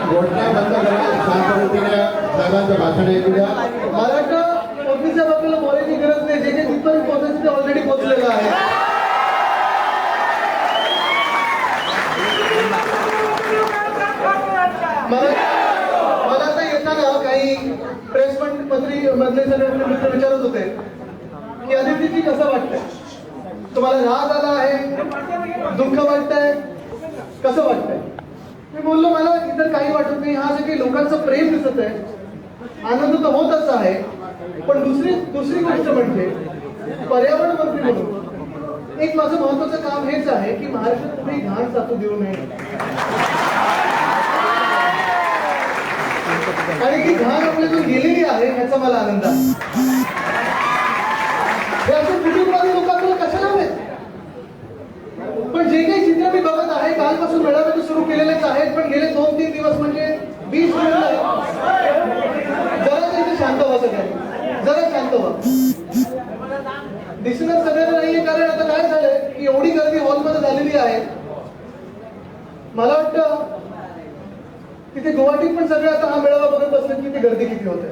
घोषणा बंद करा, शांत पद्धतीने साहेबांचं भाषण ऐकू द्या. मला वाटतं ऑफिसच्या बाजूला बोलायची गरज नाही, जे जे तिथपर्यंत पोहोचायचं ते ऑलरेडी पोहोचलेलं आहे. मला आता येताना काही प्रेस मंत्री मधले सगळे मित्र विचारत होते की अदितीजी कसं वाटतंय, तुम्हाला राग आला आहे, दुःख वाटतंय, कसं वाटतंय? मी बोललो मला इतर काही वाटत नाही, हा जे काही लोकांचं प्रेम दिसत आहे, आनंद तर होतच आहे, पण दुसरी गोष्ट म्हणजे पर्यावरण मंत्री म्हणून एक माझं महत्वाचं काम हेच आहे की महाराष्ट्रात कुठेही घाण साचू देऊ नये आणि ती घाण आपल्यातून गेलेली आहे ह्याचा मला आनंद आहे. हे असे कुटुंबातील लोकांना कशाला हवेत, पण जे काही चित्र मी बघत आहे कालपासून मेळावे सुरू केलेलेच आहेत, पण गेले 2-3 दिवस म्हणजे 20 जूनला जरा तरी शांत व्हा, सगळ्यांनी जरा शांत व्हा. दिसणार सगळ्यांना नाहीये, कारण आता काय झालंय की एवढी गर्दी हॉलमध्ये झालेली आहे. मला वाटतं तिथे गुवाहाटीत पण सगळे आता हा मेळावा बघत बसले की तिथे गर्दी किती होते.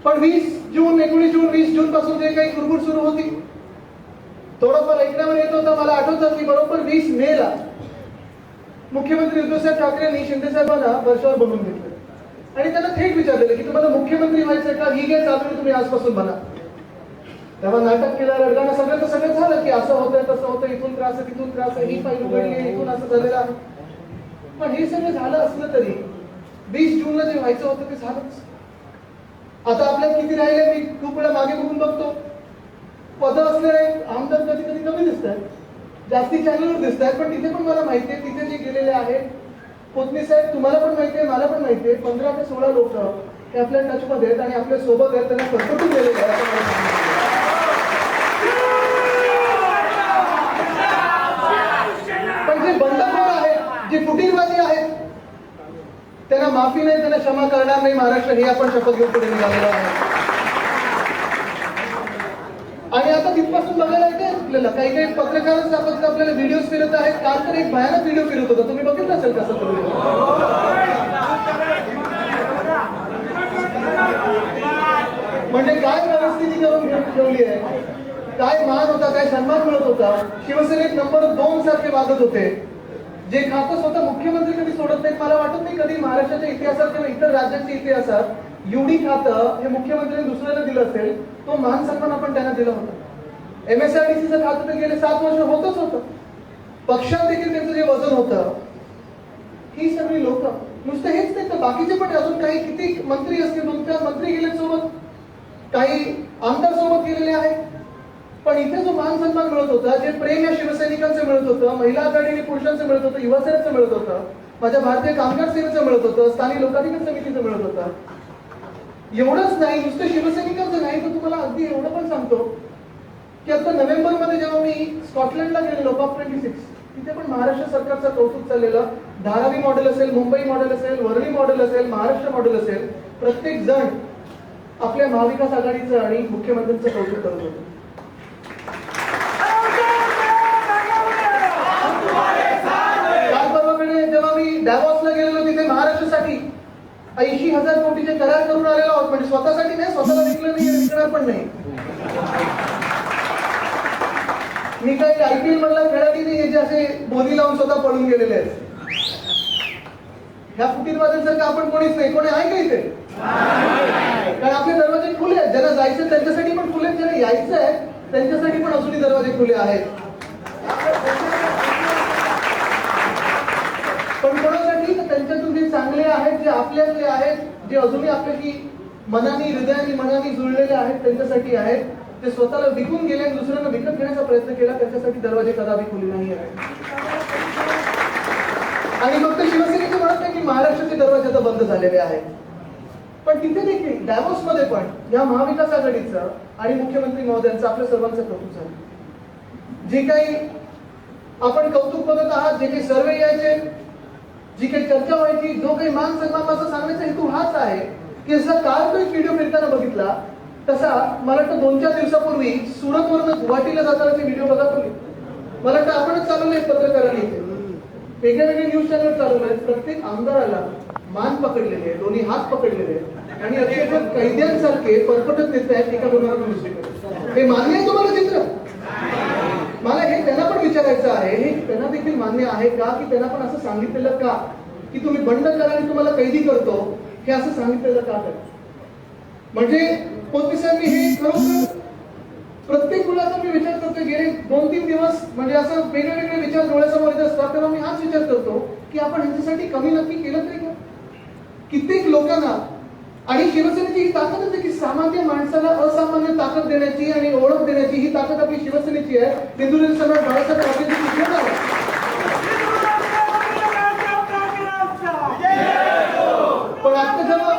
पण 20 जून 19 जून 20 जून पासून जे काही कुरबुर सुरू होती थोडंफार ऐकण्यावर येत होतं. मला आठवतं की बरोबर 20 मे ला मुख्यमंत्री उद्धवसाहेब ठाकरेंनी शिंदे साहेबांना वर्षावर बनवून घेतलं आणि त्यांना थेट विचारलेलं की तुम्हाला मुख्यमंत्री व्हायचं का, ही काय चालू तुम्ही आजपासून बना. तेव्हा नाटक केलं, रडगाणं सगळं झालं की असं होतंय तसं होतं, इथून त्रास आहे तिथून त्रास आहे, ही फाईल उघडली, इथून असं झालेलं आहे. पण हे सगळं झालं असलं तरी 20 जूनला जे व्हायचं होतं ते झालंच. आता आपल्याला किती राहिले, मी खूप वेळा मागे बघून बघतो, पद असलेले आमदार कधी कधी कमी दिसत आहेत, जास्ती चॅनलवर दिसत आहेत, पण तिथे पण मला माहिती आहे तिथे जे गेलेले आहेत कोथमी साहेब, तुम्हाला पण माहिती आहे, मला पण माहिती आहे, 15 ते 16 लोक हे आपल्या टचमध्ये आहेत आणि आपल्या सोबत आहेत, त्यांना कसोटून गेलेले आहेत. पण जे बंडखोर आहेत, जे फुटीरवादी आहेत, त्यांना माफी नाही, त्यांना क्षमा करणार नाही महाराष्ट्र, हे आपण शपथ घेऊन पुढे निघालेलो आहे. आणि आता तिथपासून बघायला येते आपल्याला काही पत्रकार आपल्याला व्हिडिओ फिरत आहेत. काल तर एक भयानक व्हिडिओ फिरत होता, तुम्ही बघितलं असेल कसं तो म्हणजे काय परिस्थिती करून ठेवली आहे, काय मान होता, काय सन्मान मिळत होता. शिवसेनेत नंबर 2 सारखे वागत होते. जे खातं स्वतः मुख्यमंत्री कधी सोडत नाहीत. मला वाटत नाही कधी महाराष्ट्राच्या इतिहासात किंवा इतर राज्यांच्या इतिहासात एवढी खातं हे मुख्यमंत्र्यांनी दुसऱ्याला दिलं असेल. तो मान सन्मान आपण त्यांना दिला होता. MSRDCचं खातं तर गेले 7 वर्ष होतच होतं. पक्षात देखील त्यांचं जे वजन होतं, ही सगळी लोक नुसतं हेच नाही तर बाकीचे पण अजून काही किती मंत्री असतील, 2-4 मंत्री गेले सोबत, काही आमदार सोबत गेलेले आहेत. पण इथे जो मान सन्मान मिळत होता, जे प्रेम या शिवसैनिकांचं मिळत होतं, महिला आघाडी आणि पुरुषांचं मिळत होतं, युवासेनेचं मिळत होतं, माझ्या भारतीय कामगार सेनेचं मिळत होतं, स्थानिक लोकाधिकार समितीचं मिळत होतं. एवढंच नाही, नुसतं शिवसैनिकांचं नाही तर तुम्हाला अगदी एवढं पण सांगतो की आता नोव्हेंबरमध्ये जेव्हा मी स्कॉटलंडला गेलेलो COP26, तिथे पण महाराष्ट्र सरकारचं कौतुक चाललेलं. धारावी मॉडेल असेल, मुंबई मॉडेल असेल, वरळी मॉडेल असेल, महाराष्ट्र मॉडेल असेल, प्रत्येक जण आपल्या महाविकास आघाडीचं आणि मुख्यमंत्र्यांचं कौतुक करत होतं. काल परवाकडे जेव्हा मी डॅवॉसला गेलेलो तिथे महाराष्ट्रासाठी 80,000 कोटीचे करार करून आलेलो आहोत. म्हणजे स्वतःसाठी नाही, स्वतःला विकलं नाही, विकणार पण नाही. मी काही IPL मधला खेळाडू नाही जे असे बोली लावून स्वतः पळून गेलेले आहेत. ह्या फुटीरवाद्यांसारखं आपण कोणीच नाही. कोणी आहे का इथे? कारण आपले दरवाजे खुले आहेत. ज्यांना जायचं त्यांच्यासाठी पण खुले, ज्यांना यायचं आहे त्यांच्यासाठी पण अजूनही दरवाजे खुले आहेत. पण कोणासाठी? त्यांच्यातून जे चांगले आहेत, जे आपल्यातले आहेत, जे अजूनही आपल्याशी मनाने, हृदयाने, मनाने जुळलेले आहेत, त्यांच्यासाठी आहेत. ते स्वतःला विकून गेले आणि दुसऱ्यांना विकत घेण्याचा प्रयत्न केला, त्याच्यासाठी दरवाजे कदापि खुले नाही आहेत. आणि फक्त शिवसेनेचे म्हणत नाही की महाराष्ट्राचे दरवाजे आता बंद झालेले आहेत. पण तिथे देखील डॅवॉसमध्ये पण या महाविकास आघाडीचं आणि मुख्यमंत्री महोदयांचं आपल्या सर्वांचं कौतुक झालं. जे काही आपण कौतुक बघत आहात, जे काही सर्वे यायचे, जी काही चर्चा व्हायची, जो काही मान सन्मान, माझा सांगण्याचा हेतू हाच आहे की जसा काल तो एक व्हिडिओ फिरताना बघितला तसा मला वाटतं 2-4 दिवसापूर्वी सुरतवरून गुवाहाटीला जातानाचे व्हिडिओ बघा तुम्ही. मला वाटतं आपणच चालवले पत्रकारांनी इथे. वेगळे वेगळे न्यूज चॅनल चालू आहेत, प्रत्येक आमदाराला मान पकडलेले आहे, दोन्ही हात पकडलेले आहेत आणि अक्षरशः कैद्यांसारखे परपटत नेत आहेत एका दोनावर दुसरीकडे. हे मान्य आहे तुम्हाला चित्र? मला हे त्यांना पण विचारायचं आहे, हे त्यांना देखील मान्य आहे का की त्यांना पण असं सांगितलेलं का की तुम्ही बंड करा आणि तुम्हाला कैदी करतो, हे असं सांगितलेलं का? म्हणजे पोलिसांनी हे खरोखर प्रत्येक मुलाचा मी विचार करतो, गेले 2-3 दिवस म्हणजे असं वेगवेगळे विचार डोळ्यासमोर येत असतात, तेव्हा मी हाच विचार करतो की आपण ह्यांच्यासाठी कमी नक्की केलं तरी का? कित्येक लोकांना आणि शिवसेनेची ही ताकदच आहे की सामान्य माणसाला असामान्य ताकद देण्याची आणि ओळख देण्याची ही ताकद आपली शिवसेनेची आहे. सिंधुदुर्ग सम्राट बाळासाहेब ठाकरेंची शिकवण आहे. पण आता जेव्हा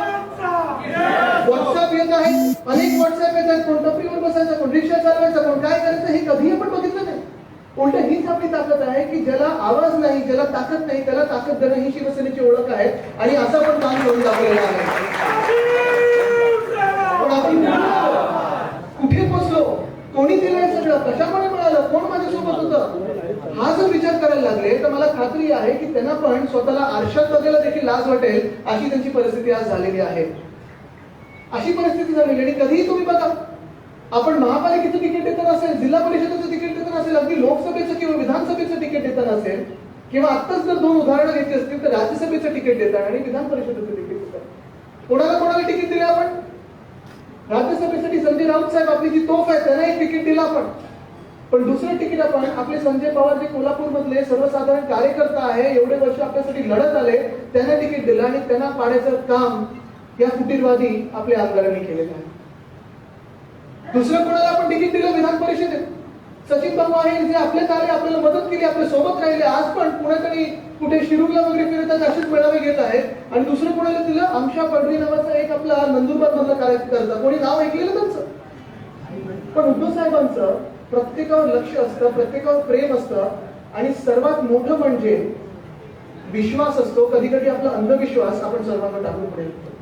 व्हॉट्सअप येत आहे, अनेक व्हॉट्सअप येत आहेत, कोण टपरीवर बसायचं, कोण रिक्षा चालवायचं, कोण काय करायचं, हे कधीही आपण बघितलं नाही. उलट हीच आपली ताकद आहे की ज्याला आवाज नाही, ज्याला ताकद नाही, त्याला ताकद देणं ही शिवसेनेची ओळख आहे आणि असं आपण काम करून दाखवलेलं आहे. पण आपण कुठे पोचलो, कोणी दिलंय सगळं, कशामुळे मिळालं, कोण माझ्यासोबत होतं, हा जर विचार करायला लागले तर मला खात्री आहे की त्यांना पण स्वतःला आरशात बघायला देखील लाज वाटेल, अशी त्यांची परिस्थिती आज झालेली आहे. अशी परिस्थिती झालेली. आणि कधीही तुम्ही बघा, आपण महापालिकेचं तिकीट देताना असेल, जिल्हा परिषदेचं तिकीट देताना असेल, अगदी लोकसभेचं किंवा विधानसभेचं तिकीट देताना असेल, किंवा आत्ताच जर 2 उदाहरणं घेतली असतील तर राज्यसभेचं तिकीट देताना आणि विधान परिषदेचं तिकीट देताना कोणाला तिकीट दिलं आपण? राज्यसभेसाठी संजय राऊत साहेब आपली जी तोफ आहे त्यांना एक तिकीट दिलं आपण. पण दुसरं तिकीट आपण आपले संजय पवार जे कोल्हापूर मधले सर्वसाधारण कार्यकर्ता आहे, एवढे वर्ष आपल्यासाठी लढत आले, त्यांना तिकीट दिलं आणि त्यांना पाडायचं काम या फुटीरवादी आपल्या आमदारांनी केलेलं आहे. दुसरं कोणाला आपण तिकीट दिलं विधान परिषदेत? सचिन बाबू आहे जे आपल्यात आले, आपल्याला मदत केली, आपल्या सोबत राहिले, आज पण पुण्याकडे कुठे शिरूरला वगैरे फिरतात, असेच मेळावे घेत आहेत. आणि दुसरं कोणाला दिलं? आमशा पडवी नावाचा एक आपला नंदुरबार मधला कार्यकर्ता, कोणी नाव ऐकलेलं त्यांचं? पण उद्धव साहेबांचं प्रत्येकावर लक्ष असतं, प्रत्येकावर प्रेम असतं आणि सर्वात मोठं म्हणजे विश्वास असतो. कधी कधी आपला अंधविश्वास आपण सर्वांना टाकून पुढे येतो.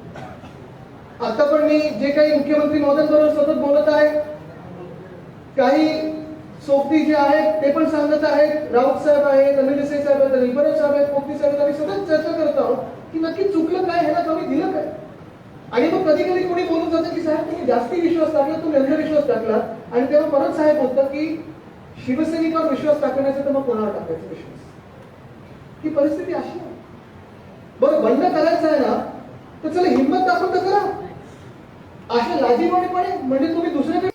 आता पण मी जे काही मुख्यमंत्री महोदयांबरोबर सतत बोलत आहे, काही सोबती जे आहेत ते पण सांगत आहेत, राऊत साहेब आहेत, अनिल देसाई साहेब आहेत, निंबाळकर साहेब आहेत, पोपटी साहेब आहेत, आम्ही सतत चर्चा करत आहोत की नक्की चुकलं काय, ह्याला कमी दिलं काय. आणि मग कधी कधी कोणी बोलून जातं की साहेब तुम्ही जास्ती विश्वास टाकला, तुम्ही अंधविश्वास टाकला. आणि तेव्हा परत साहेब होतं की शिवसैनिकावर विश्वास टाकण्याचा तर मग कोणावर टाकायचा विश्वास? ही परिस्थिती अशी आहे. बरं, बंद करायचं आहे ना तर चला हिंमत दाखवून तर करा. अशा लाजीरवाणीपणे म्हणजे तुम्ही दुसऱ्याकडे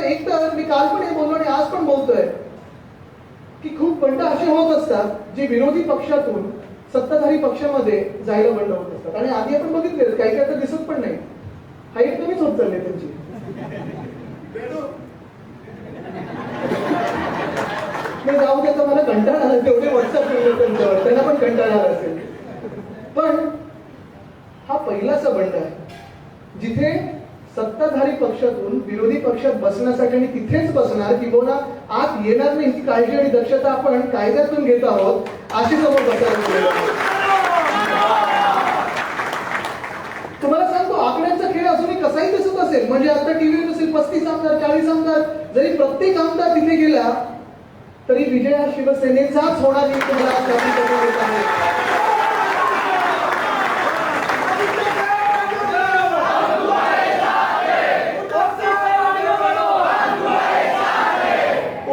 एक तर मी काल पण हे बोललो आणि आज पण बोलतोय की खूप बंड असे होत असतात जे विरोधी पक्षातून सत्ताधारी पक्षामध्ये जायला बंड होत असतात. आणि आधी आपण बघितले काही काही तर दिसत पण नाही, हाईट कमीच होत चालली त्यांची. जाऊ द्याचा मला कंटाळा आला, तेवढे व्हॉट्सअप केले त्यांच्यावर, त्यांना पण कंटाळा आला असेल. पण हा पहिलाचा बंड आहे जिथे सत्ताधारी पक्षातून विरोधी पक्षात बसण्यासाठी आणि तिथेच बसणार किंवा आत येणार नाही ही काळजी आणि दक्षता आपण कायद्यातून घेत आहोत, अशी समोर बसायला. तुम्हाला सांगतो आकड्यांचा खेळ अजूनही कसाही दिसत असेल, म्हणजे आता टीव्हीवर असेल 35 आमदार 40 आमदार, जरी प्रत्येक आमदार तिथे गेला तरी विजय हा शिवसेनेचाच होणार नाही. तुम्हाला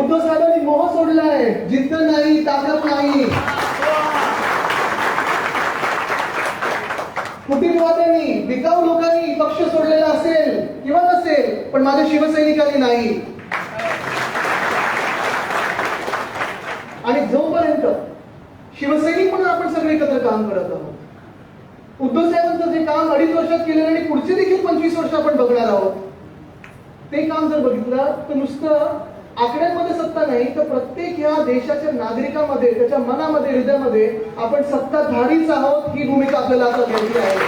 उद्धव साहेबांनी मोह सोडलाय, जिद्द नाही, ताकद नाही. फुटीरवाद्यांनी, बिकाऊ लोकांनी पक्ष सोडलेला असेल किंवा नसेल, पण माझ्या शिवसैनिकांनी नाही. आणि जोपर्यंत शिवसैनिक म्हणून आपण सगळे एकत्र काम करत आहोत, उद्धव साहेबांचं जे काम 2.5 वर्षात केलेलं आणि पुढचे देखील 25 वर्ष आपण बघणार आहोत, ते काम जर बघितलं तर नुसतं आकड्यांमध्ये सत्ता नाही तर प्रत्येक ह्या देशाच्या नागरिकांमध्ये, त्याच्या मनामध्ये, हृदयामध्ये आपण सत्ताधारीच आहोत ही भूमिका आपल्याला आता घ्यायची आहे.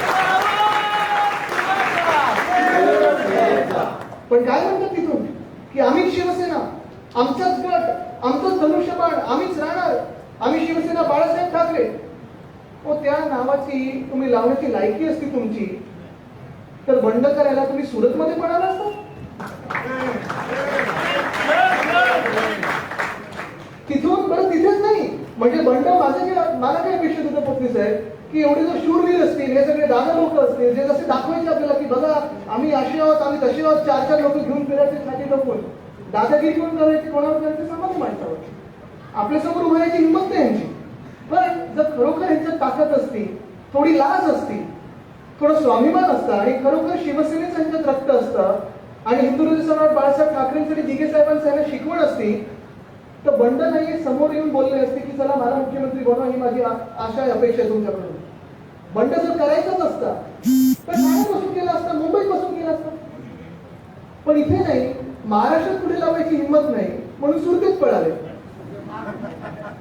पण काय म्हणतात तिथून की आम्हीच शिवसेना, आमचाच गट, आमचंच धनुष्यबाण, आम्हीच राहणार, आम्ही शिवसेना बाळासाहेब ठाकरे. त्या नावाची तुम्ही लावण्याची लायकी असती तुमची तर बंड करायला तुम्ही सुरतमध्ये पण आला असता. तिथून बरं तिथेच नाही म्हणजे बंड मला काय अपेक्षित होतं पोलीस आहे की एवढे जर शूरवीर असतील, हे सगळे दादा लोक असतील जे जसे दाखवायचे आपल्याला की बघा आम्ही असे आहोत, आम्ही तसे आहोत, 4-4 लोक घेऊन फिरायचे छाती टाकून दादागिरी कोण करायची, कोणावर करायचे सामान्य माणसावर. आपल्यासमोर उभं राहायची हिंमत नाही यांची. पण जर खरोखर ह्यांच्यात ताकद असती, थोडी लाज असती, थोडं स्वाभिमान असतं आणि खरोखर शिवसेनेचं ह्यांच्यात रक्त असतं आणि हिंदुत्व सम्राट बाळासाहेब ठाकरेंसाठी जी के साहेबांना शिकवण असती तर बंड नाही समोर येऊन बोलले असते की चला मला मुख्यमंत्री बनवा, ही माझी आशा आहे, अपेक्षा आहे तुमच्याकडून. बंड जर करायचाच असता तर ठाण्यात बसून केला असता, मुंबईत बसून केला असता. पण इथे नाही, महाराष्ट्रात पुढे लावायची हिंमत नाही म्हणून सुरतेत पळाले.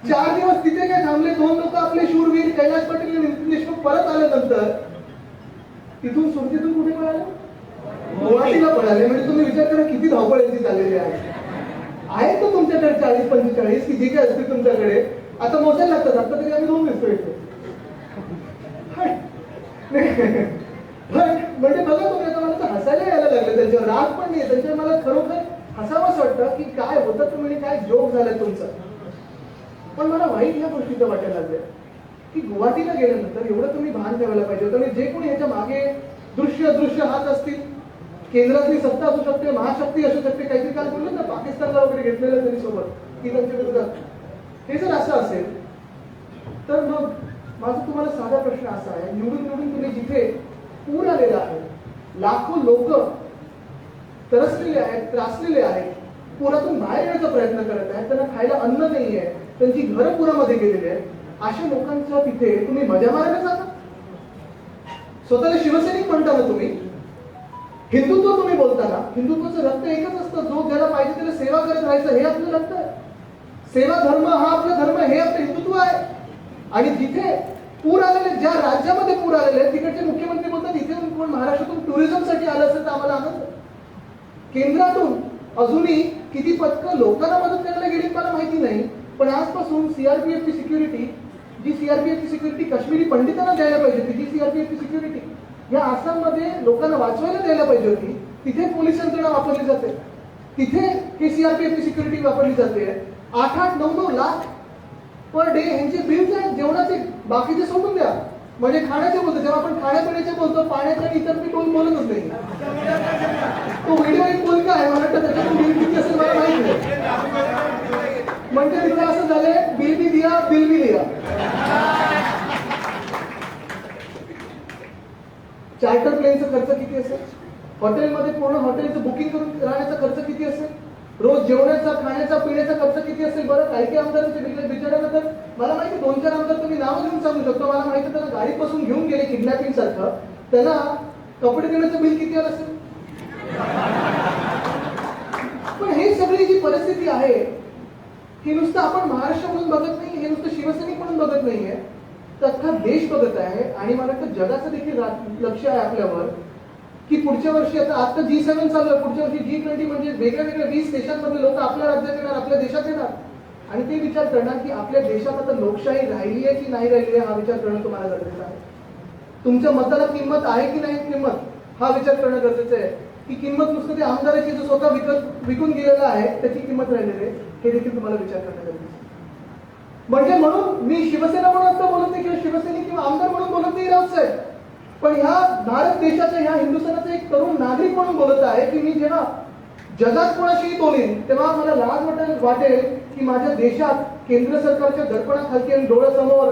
4 दिवस तिथे काय थांबले, 2 लोक आपले शूरवीर कैलास पाटील आणि नितीन देशमुख परत आल्यानंतर तिथून सुरतेतून कुठे पळाले, गुवाहाटीला पळाले. म्हणजे तुम्ही विचार करा किती धावपळ यांची चाललेली आहे. आहेत तर तुमच्याकडे 40-45 की जे काय असतील तुमच्याकडे, आता मोजायला लागतात. आता तरी आम्ही 2 दिसतो इथे. म्हणजे बघा तुम्ही, आता मला तर हसायला यायला लागलं त्यांच्यावर, राग पण नाही त्यांच्यावर. मला खरोखर हसावंच वाटतं की काय होतं तुम्ही, काय जोक झालाय तुमचा. पण मला वाईट ह्या गोष्टीचं वाटायला लागलं की गुवाहाटीला गेल्यानंतर एवढं तुम्ही भान ठेवायला पाहिजे होतं. आणि जे कोणी ह्याच्या मागे दृश्य अदृश्य हात असतील, केंद्रातली सत्ता असू शकते, महाशक्ती असू शकते, काहीतरी काल बोललं ना पाकिस्तानला वगैरे घेतलेलं त्यांनी सोबत की त्यांच्या विरोधात, हे जर असं असेल तर मग माझा तुम्हाला साधा प्रश्न असा आहे, निवडून तुम्ही जिथे पूर आलेला आहे, लाखो लोक तरसलेले आहेत, त्रासलेले आहेत, पुरातून बाहेर येण्याचा प्रयत्न करत आहेत, त्यांना खायला अन्न नाही आहे, त्यांची घरं पुरामध्ये गेलेली आहेत, अशा लोकांच्या तिथे तुम्ही मजा मारायला जाता. स्वतःला शिवसैनिक म्हणता ना तुम्ही, हिंदुत्व तुम्ही बोलताना, हिंदुत्वाचं रक्त एकच असतं, जो ज्याला पाहिजे त्याला सेवा करत राहायचं हे आपलं रक्त आहे. सेवा धर्म हा आपला धर्म, हे आपलं हिंदुत्व आहे. आणि जिथे पूर आलेले, ज्या राज्यामध्ये पूर आलेले तिकडचे मुख्यमंत्री बोलतात इथे कोण महाराष्ट्रातून टुरिझमसाठी आलं असेल तर आम्हाला आनंद. केंद्रातून अजूनही किती पथकं लोकांना मदत करायला गेली मला माहिती नाही, पण आजपासून सीआरपीएफची सिक्युरिटी, जी सीआरपीएफची सिक्युरिटी काश्मीरी पंडितांना द्यायला पाहिजे होती, जी सीआरपीएफची सिक्युरिटी या आसाममध्ये लोकांना वाचवायला द्यायला पाहिजे होती, तिथे पोलीस यंत्रणा वापरली जाते, तिथे हे सीआरपीएफची सिक्युरिटी वापरली जाते. 8-8, 9-9 लाख पर डे यांचे बिल्स आहेत जेवणाचे, बाकीचे सोडून द्या. म्हणजे खाण्याचे बोलतो, जेव्हा आपण खाण्यापिण्याचे बोलतो, पाण्याचे आणि इतर मी कोण बोलतच नाही. तो व्हिडिओ एक बोलका आहे, मला वाटतं त्याच्यातून बिल किती असेल मला माहिती नाही. म्हणजे तिथे असं झालंय, बिल भी दिया, बिल भी लिया. चार्टर प्लेनचा खर्च किती असेल, हॉटेलमध्ये पूर्ण हॉटेलचं बुकिंग करून राहण्याचा खर्च किती असेल, रोज जेवणाचा, खाण्याचा, पिण्याचा खर्च किती असेल. बरं काही आमदारांचे बिचारांना तर मला माहिती 2-4 आमदार तुम्ही नावं घेऊन सांगू शकतो. मला माहिती त्यांना गाडीत बसून घेऊन गेले किडनॅपिंग सारखं, त्यांना कपडे देण्याचं बिल किती आलं असेल. पण हे सगळी जी परिस्थिती आहे ही नुसतं आपण महाराष्ट्र म्हणून बघत नाही, हे नुसतं शिवसैनिक म्हणून बघत नाहीये, तर अख्खा देश बघत आहे. आणि मला वाटतं जगाचं देखील लक्ष आहे आपल्यावर की पुढच्या वर्षी आता G7 चालू आहे, पुढच्या वर्षी G20 म्हणजे वेगळ्या 20 देशांमधले लोक आपल्या राज्यात येणार, आपल्या देशात येणार आणि ते विचार करणार की आपल्या देशात आता लोकशाही राहिली आहे की नाही राहिली आहे, हा विचार करणं तुम्हाला गरजेचं आहे. तुमच्या मताला किंमत आहे की नाही किंमत, हा विचार करणं गरजेचं आहे. की किंमत नुसतं ते आमदाराची जो स्वतः विकून गेलेला आहे त्याची किंमत राहिलेली आहे, हे देखील तुम्हाला विचार करणं गरजेचं आहे. म्हणजे म्हणून मी शिवसेना म्हणून आता बोलत नाही किंवा शिवसैनिक किंवा आमदार म्हणून बोलत नाही राऊत साहेब, पण ह्या भारत देशाच्या, ह्या हिंदुस्थानाचा एक तरुण नागरिक म्हणून बोलत आहे की मी जेव्हा जगात कोणाशीही बोलेन तेव्हा मला लाज वाटेल की माझ्या देशात केंद्र सरकारच्या दर्पणाखाली आणि डोळ्यासमोर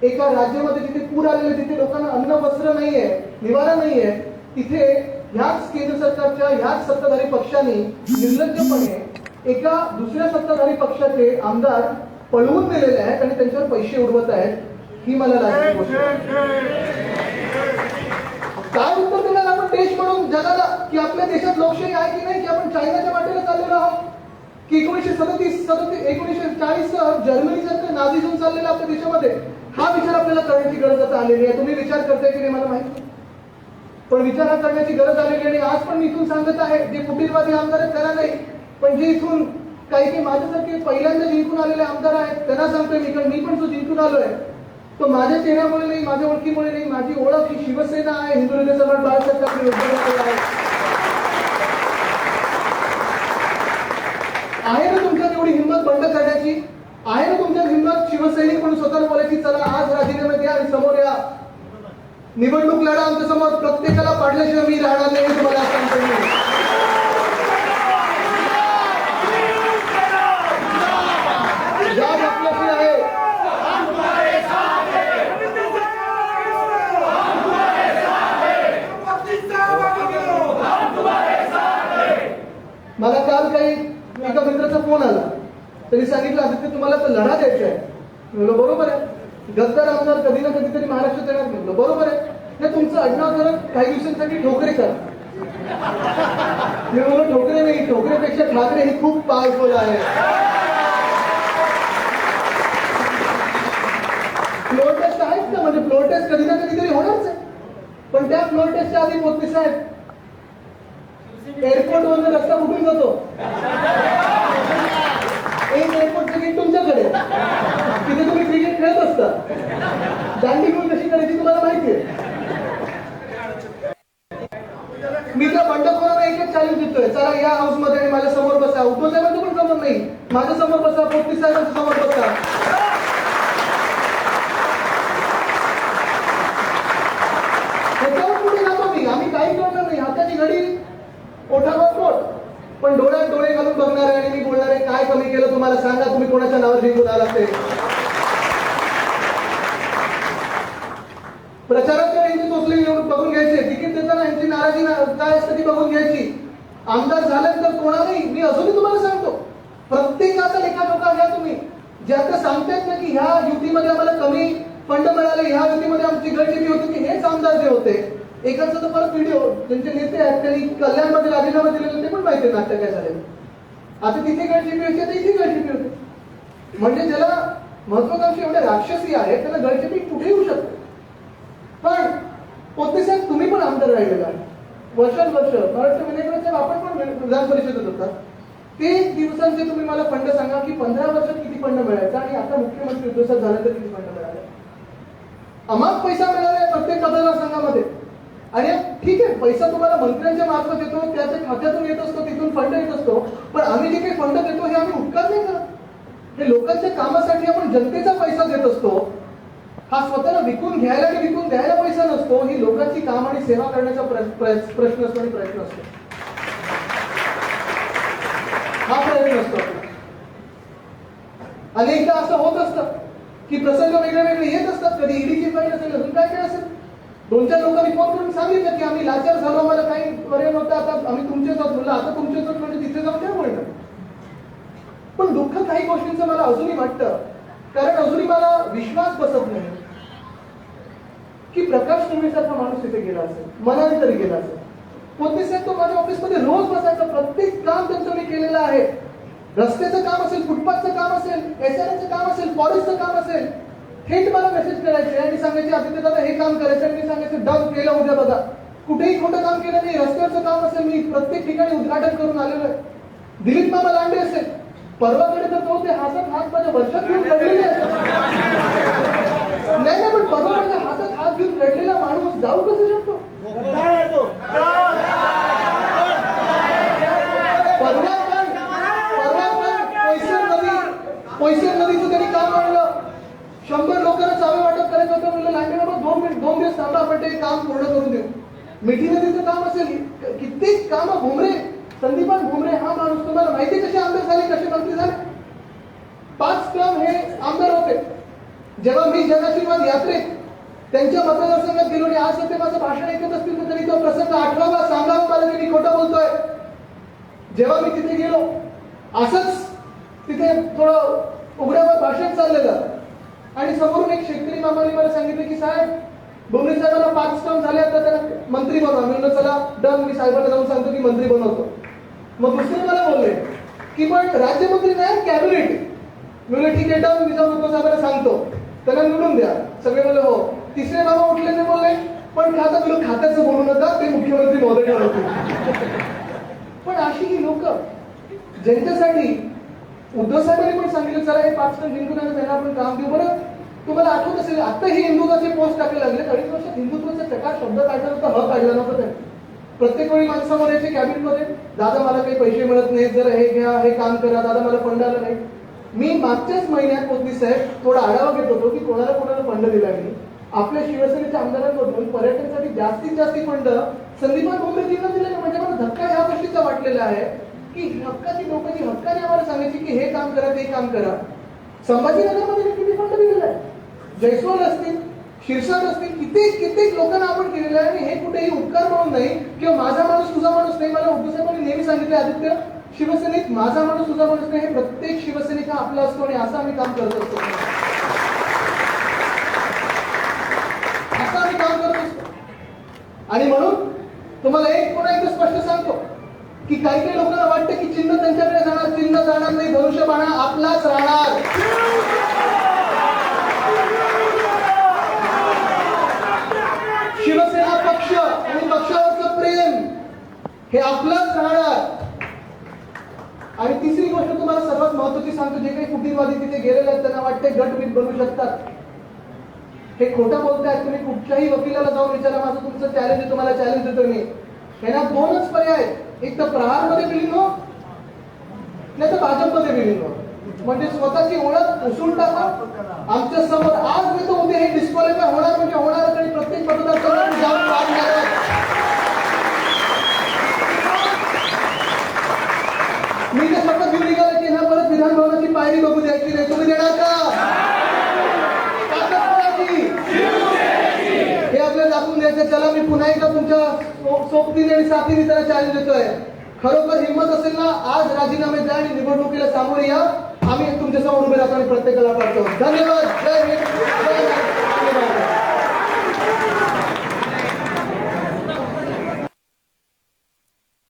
एका राज्यामध्ये जिथे पूर आलेले, तिथे लोकांना अन्न वस्त्र नाहीये, निवारा नाहीये, तिथे ह्याच केंद्र सरकारच्या ह्याच सत्ताधारी पक्षाने निर्लज्जपणे एका दुसऱ्या सत्ताधारी पक्षाचे आमदार पळवून दिलेले आहेत आणि त्यांच्यावर पैसे उडवत आहेत. ही मला लाजची गोष्ट आहे. काय उत्तर देणार आपण देश म्हणून जगाला की आपल्या देशात लोकशाही आहे की नाही, की आपण चायनाच्या वाटेला चाललेलो आहोत, की 1940 जर्मनीचा नाझिझम चाललेला आपल्या देशामध्ये, हा विचार आपल्याला करण्याची गरज आता आलेली आहे. तुम्ही विचार करताय की नाही मला माहिती. पण विचार करण्याची गरज आलेली आणि आज पण मी इथून सांगत आहे, जे फुटीरवादी आमदार आहेत त्यांना नाही, पण जे इथून काही माझ्यासारखे पहिल्यांदा जिंकून आलेले आमदार आहेत त्यांना सांगतोय मी, कारण मी पण जो जिंकून आलोय तो माझ्या चेहऱ्यामुळे नाही, माझ्या ओळखीमुळे नाही, माझी ओळख ही शिवसेना आहे, हिंदुत्व सम्राट बाळासाहेब ठाकरे आहे. आहे ना तुमच्यात एवढी हिंमत बंड करण्याची? आहे ना तुमच्यात हिंमत शिवसैनिक म्हणून स्वतःला बोलायची, चला आज राजीनामे द्या आणि समोर या, निवडणूक लढा आमच्या समोर, प्रत्येकाला पाडल्याशिवाय मी राहणार नाही, तुम्हाला सांगतो मी. मला काल काही एका मित्राचा फोन आला, त्यांनी सांगितलं आदित्य तुम्हाला तर लढा द्यायचा आहे. म्हणलं बरोबर आहे, गद्दार आमदार कधी ना कधीतरी महाराष्ट्रात येणार. म्हणलं बरोबर आहे, नाही तुमचं आडनाव जरा काही दिवसांसाठी ठोकरे करा. मी म्हणलो ठोकरे नाही, ठोकरेपेक्षा ठाकरे ही खूप पॉवरफुल आहे. फ्लोर टेस्ट आहेच ना, म्हणजे फ्लोर टेस्ट कधी ना कधीतरी होणारच आहे, पण त्या फ्लोर टेस्टच्या आधी पोहोचते साहेब एअरपोर्ट वरून रस्ता कुठून जातो? एक एअरपोर्टचं गेट तुमच्याकडे, तिथे तुम्ही क्रिकेट खेळत असता, दांडी घेऊन कशी करायची तुम्हाला माहितीये. मी त्या बंडखोरांना एक चॅलेंज देतोय, चला या हाऊस मध्ये आणि माझ्या समोर बसा. उद्धव साहेबांचं पण समोर नाही, माझ्या समोर बसा, पोपटी साहेबांच्या समोर बसा. त्याच्यावर पुढे जातो मी, आम्ही काही करणार नाही. हाताची घडी ओठावर पोट, पण डोळ्यात डोळे घालून बघणार आहे आणि मी बोलणार आहे काय कमी केलं तुम्हाला सांगा, तुम्ही कोणाच्या नावावर जिंकून आला ते. प्रचाराच्या यांची टोचली निवडणूक बघून घ्यायची, तिकीट देताना यांची नाराजी काय असते ती बघून घ्यायची. आमदार झाल्यानंतर कोणालाही मी अजूनही तुम्हाला सांगतो, प्रत्येकाचा लेखाजोखा घ्या तुम्ही. जे आता सांगतायत ना की ह्या युतीमध्ये आम्हाला कमी फंड मिळाले, ह्या युतीमध्ये आमची गळचेपी होती, की हेच आमदार जे होते. एकाचा तर परत व्हिडिओ त्यांचे नेते आहेत त्यांनी कल्याणमध्ये राजीनामा दिलेला, ते पण माहिती आहे नाट्य काय झाले. आता तिथे गळचेपी होती, आता इथे गळचेपी होते. म्हणजे ज्याला महत्वाकांक्षी एवढे राक्षसी आहेत त्यांना गळचेपी कुठे येऊ शकते. पण पोते साहेब तुम्ही पण आमदार राहिलेला आहे वर्षानुवर्ष, महाराष्ट्र विधानसभेचे आपण पण विधान परिषदेत होता. ते दिवसांचे तुम्ही मला फंड सांगा की 15 वर्षात किती फंड मिळायचा आणि आता मुख्यमंत्री उद्धव साहेब झाले तर किती फंड मिळाले. अमाप पैसा मिळाला प्रत्येक मतदारसंघामध्ये. आणि ठीक आहे, पैसा तुम्हाला मंत्र्यांच्या मार्फत येतो, त्याच्या खात्यातून येत असतो, तिथून फंड येत असतो, पण आम्ही जे काही फंड देतो हे आम्ही उपकार नाही करत. हे लोकांच्या कामासाठी आपण जनतेचा पैसा देत असतो. हा स्वतःला विकून घ्यायला आणि विकून द्यायला पैसा नसतो, ही लोकांची काम आणि सेवा करण्याचा प्रश्न असतो आणि प्रयत्न असतो. हा प्रयत्न असतो. अनेकदा असं होत असतं की प्रसंग वेगळे वेगळे येत असतात. कधी ईडीची फाईल असेल, अजून काय काय असेल. 2-4 लोकांनी फोन करून सांगितलं की आम्ही लाचार झालो, आम्हाला काही पर्याय नव्हता, आता आम्ही तुमचेच आहोत. म्हणलं आता तुमचेच आहोत म्हणजे तिथे जाऊन काय बोलणार. पण दुःख काही गोष्टींचं मला अजूनही वाटतं, कारण अजूनही मला विश्वास बसत नाही की प्रकाश तुम्हीसारखा माणूस तिथे गेला असेल, मनाने तरी गेला असेल. पोते साहेब तो माझ्या ऑफिसमध्ये रोज बसायचा, प्रत्येक काम त्यांचं मी केलेलं आहे. रस्त्याचं काम असेल, फुटपाथचं काम असेल, एसआरएचं काम असेल, फॉरेस्टचं काम असेल, थेट मला मेसेज करायचे आणि सांगायचे आदित्य दादा हे काम करायचं, आणि मी सांगायचं डन केलं, उद्या बघा. कुठेही खोटं काम केलं नाही. रस्त्याचं काम असेल, मी प्रत्येक ठिकाणी उद्घाटन करून आलेलो आहे. दिलीप मामा लांडे असेल, परवाकडे तर तो ते हातात हात माझ्या वर्षात घेऊन रडलेले असतात. नाही पण परवाकडे हातात हात घेऊन रडलेला माणूस जाऊ कसं शकतो. पैसे नदीचं त्यांनी काम आणलं, 100 लोकांना चावे वाटप करायचं होतं. म्हणलं लांडे बाबा 2 दिवस थांबा, आपण ते काम पूर्ण करून देऊ. मिठी नदीचं काम असेल, कित्येक काम. भुमरे, संदीपान भुमरे हा माणूस तुम्हाला माहिती कसे आमदार झाले, कसे मंत्री झाले. 5 टर्म हे आमदार होते. जेव्हा मी जनाशीर्वाद यात्रेत त्यांच्या मतदारसंघात गेलो आणि आज ते माझं भाषण ऐकत असतील तर त्यांनी तो प्रसंग आठवावा, सांगावा मला की मी खोटं बोलतोय. जेव्हा मी तिथे गेलो, असंच तिथे थोडं उघड्यावर भाषण चाललेलं आणि समोरून एक शेतकरी मामाने मला सांगितलं की साहेब भुमरे साहेबांना 5 टर्म झाले, आता त्याला मंत्री बनवा. म्हणलं चला डन, मी साहेबांना जाऊन सांगतो की मंत्री बनवतो. मग दुसरे मला बोलले की पण राज्यमंत्री नाही, कॅबिनेट. म्हणलं ठीक आहे डन, मी जाऊन उद्धव साहेबांना सांगतो, त्यांना निवडून द्या. सगळे बोलले हो. तिसरे मामा उठले ते बोलले पण खाता तुम्ही खात्याचं बोलू नका, ते मुख्यमंत्री महोदय ठरवतील. पण अशी ही लोक ज्यांच्यासाठी उद्धव साहेबांनी पण सांगितलं चला हे 5 टन जिंकून आणा, त्यांना आपण काम देऊ. बरं तुम्हाला आठवत असेल आता हे हिंदुत्वाचे पोस्ट टाकले लागले, 2.5 वर्षात हिंदुत्वाचा चकार शब्द काढला नव्हता, काढला नव्हता त्यांनी. प्रत्येक वेळी माणसामध्ये यायचे कॅबिनमध्ये, दादा मला काही पैसे मिळत नाहीत, जरा हे घ्या, हे काम करा, दादा मला फंड आला नाही. मी मागच्याच महिन्यात मोदी साहेब थोडा आढावा घेत होतो की कोणाला फंड दिला नाही. आपल्या शिवसेनेच्या आमदारांकडून पर्यटनासाठी जास्तीत जास्त फंड संदीपान भुमरेजींना दिले ना. म्हणजे मला धक्का ह्या गोष्टीचा वाटलेला आहे की हक्काची लोक जी हक्काने आम्हाला सांगायची की हे काम करा ते काम करा. संभाजीनगरमध्ये किती फंड दिलेला आहे, जयस्वाल असतील, शिरसाट असतील, कित्येक लोकांना आपण केलेलं आहे. आणि हे कुठेही उपकार म्हणून नाही किंवा माझा माणूस तुझा माणूस नाही. मला उद्धव साहेबांनी नेहमी सांगितलं आदित्य, शिवसेनेत माझा माणूस तुझा माणूस नाही, हे प्रत्येक शिवसैनिक हा आपला असतो आणि असं आम्ही काम करत असतो, असं आम्ही काम करत असतो. आणि म्हणून तुम्हाला एक पुन्हा एकदा स्पष्ट सांगतो की काही लोकांना वाटतं की चिन्ह त्यांच्याकडे जाणार, चिन्ह जाणार नाही, धनुष्यबाण आपलाच राहणार. शिवसेना पक्ष आणि पक्षावरचं प्रेम हे आपलंच राहणार. आणि तिसरी गोष्ट तुम्हाला सर्वात महत्त्वाची सांगतो, जे काही फुटीरवादी तिथे गेलेले आहेत त्यांना वाटते गटवीत बनू शकतात, हे खोटं बोलतायत. तुम्ही कुठच्याही वकिलाला जाऊन विचारा, माझं तुमचं चॅलेंज आहे, तुम्हाला चॅलेंज देतो मी. यांना 2च पर्याय, एक तर प्रहारमध्ये विलीन हो, नाही तर भाजपमध्ये विलीन हो. म्हणजे स्वतःची ओळख पुसून टाका. आमच्या समोर आज नाही तर उद्या हे डिस्क्वालिफाय होणार म्हणजे होणारच. आणि प्रत्येक मतदारसंघात जाऊन वाद घालणार. मी तर शपथ घेऊन निघाला की ह्या परत विधान भवनाची पायरी बघू द्यायची नाही. तुम्ही देणार का? हे आपल्याला दाखवून द्यायचं. चला मी पुन्हा एकदा तुमच्या सोबतीने आणि साथीने त्याला चॅलेंज देतोय. खरोखर हिंमत असेल ना, आज राजीनामे द्या आणि निवडणुकीला सामोरे या. आम्ही तुमच्या समोर उभे राहतो आणि प्रत्येकाला पाठवतो. धन्यवाद. जय हिंद.